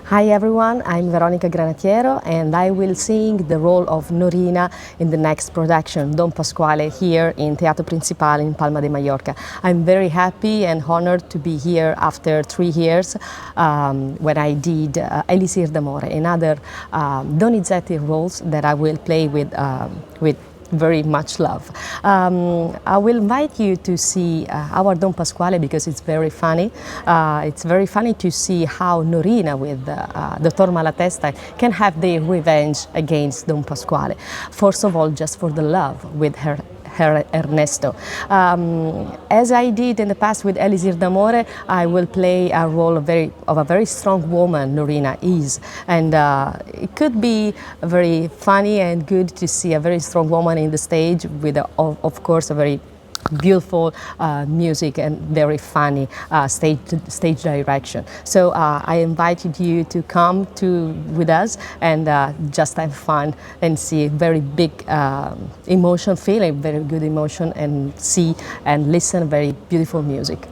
Hi everyone, I'm Veronica Granatiero and I will sing the role of Norina in the next production, Don Pasquale, here in Teatro Principale in Palma de Mallorca. I'm very happy and honored to be here after 3 years when I did Elisir d'Amore and other Donizetti roles that I will play with very much love. I will invite you to see our Don Pasquale because it's very funny. It's very funny to see how Norina with Doctor Malatesta can have their revenge against Don Pasquale. First of all, just for the love with her Ernesto. As I did in the past with Elisir d'Amore, I will play a role of a very strong woman, Norina is. And it could be very funny and good to see a very strong woman in the stage with, of course, a very beautiful music and very funny stage direction. So I invited you to come with us and just have fun and see very big emotion, feeling very good emotion, and see and listen very beautiful music.